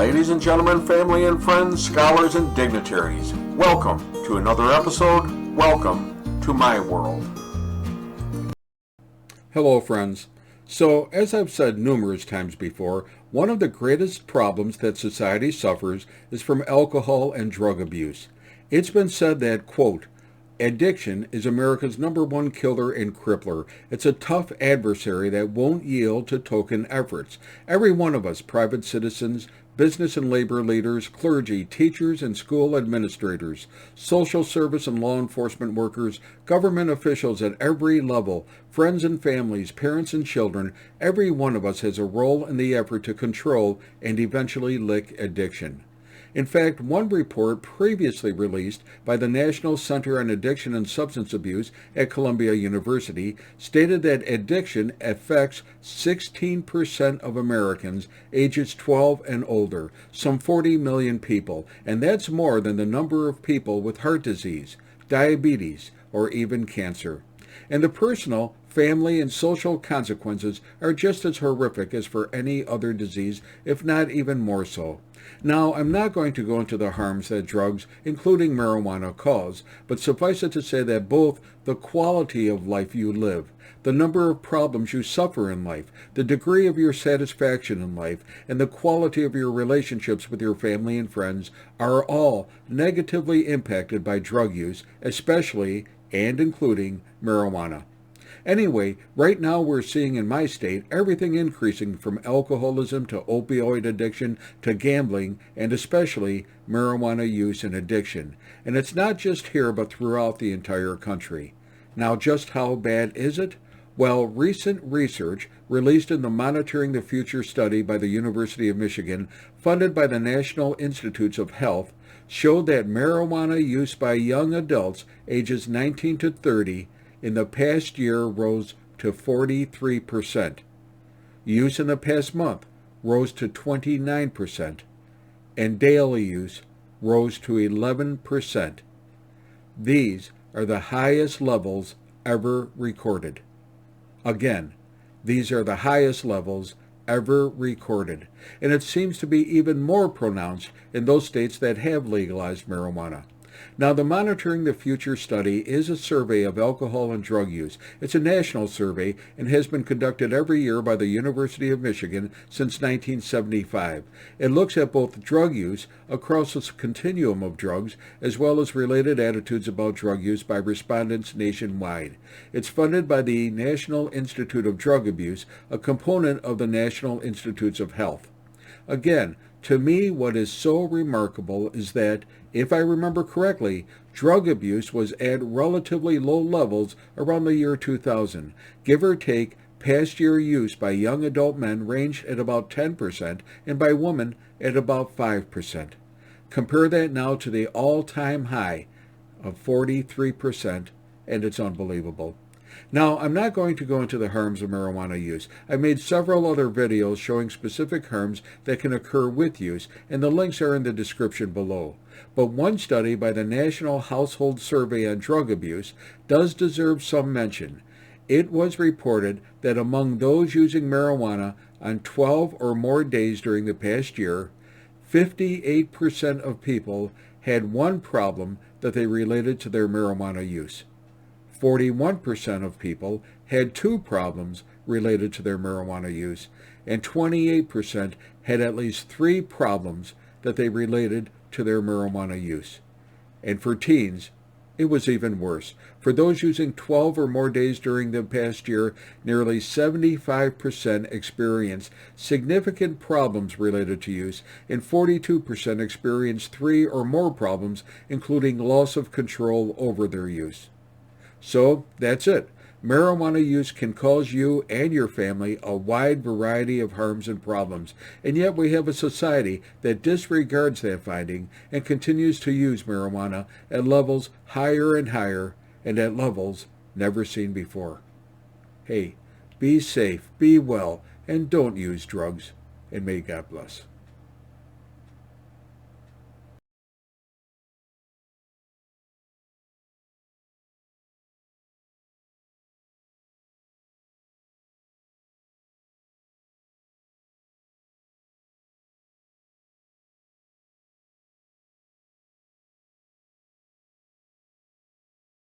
Ladies and gentlemen, family and friends, scholars and dignitaries, welcome to another episode. Welcome to my world. Hello, friends. So, as I've said numerous times before, one of the greatest problems that society suffers is from alcohol and drug abuse. It's been said that, quote, addiction is America's #1 killer and crippler. It's a tough adversary that won't yield to token efforts. Every one of us, private citizens, business and labor leaders, clergy, teachers and school administrators, social service and law enforcement workers, government officials at every level, friends and families, parents and children, every one of us has a role in the effort to control and eventually lick addiction. In fact, one report previously released by the National Center on Addiction and Substance Abuse at Columbia University stated that addiction affects 16% of Americans ages 12 and older, some 40 million people, and that's more than the number of people with heart disease, diabetes, or even cancer. And the personal, family, and social consequences are just as horrific as for any other disease, if not even more so. Now, I'm not going to go into the harms that drugs, including marijuana, cause, but suffice it to say that both the quality of life you live, the number of problems you suffer in life, the degree of your satisfaction in life, and the quality of your relationships with your family and friends are all negatively impacted by drug use, especially and including marijuana. Anyway, right now we're seeing in my state everything increasing from alcoholism to opioid addiction to gambling and especially marijuana use and addiction. And it's not just here but throughout the entire country. Now, just how bad is it? Well, recent research released in the Monitoring the Future study by the University of Michigan, funded by the National Institutes of Health, showed that marijuana use by young adults ages 19 to 30 in the past year rose to 43%. Use in the past month rose to 29%, and daily use rose to 11%. These are the highest levels ever recorded. Again, these are the highest levels ever recorded, and it seems to be even more pronounced in those states that have legalized marijuana. Now, the Monitoring the Future study is a survey of alcohol and drug use. It's a national survey and has been conducted every year by the University of Michigan since 1975. It looks at both drug use across a continuum of drugs as well as related attitudes about drug use by respondents nationwide. It's funded by the National Institute of Drug Abuse, a component of the National Institutes of Health. Again, to me, what is so remarkable is that, if I remember correctly, drug abuse was at relatively low levels around the year 2000. Give or take, past year use by young adult men ranged at about 10% and by women at about 5%. Compare that now to the all-time high of 43%, and it's unbelievable. Now, I'm not going to go into the harms of marijuana use. I've made several other videos showing specific harms that can occur with use, and the links are in the description below. But one study by the National Household Survey on Drug Abuse does deserve some mention. It was reported that among those using marijuana on 12 or more days during the past year, 58% of people had one problem that they related to their marijuana use. 41% of people had two problems related to their marijuana use, and 28% had at least three problems that they related to their marijuana use. And for teens, it was even worse. For those using 12 or more days during the past year, nearly 75% experienced significant problems related to use, and 42% experienced three or more problems, including loss of control over their use. So, that's it. Marijuana use can cause you and your family a wide variety of harms and problems, and yet we have a society that disregards that finding and continues to use marijuana at levels higher and higher, and at levels never seen before. Hey, be safe, be well, and don't use drugs, and may God bless.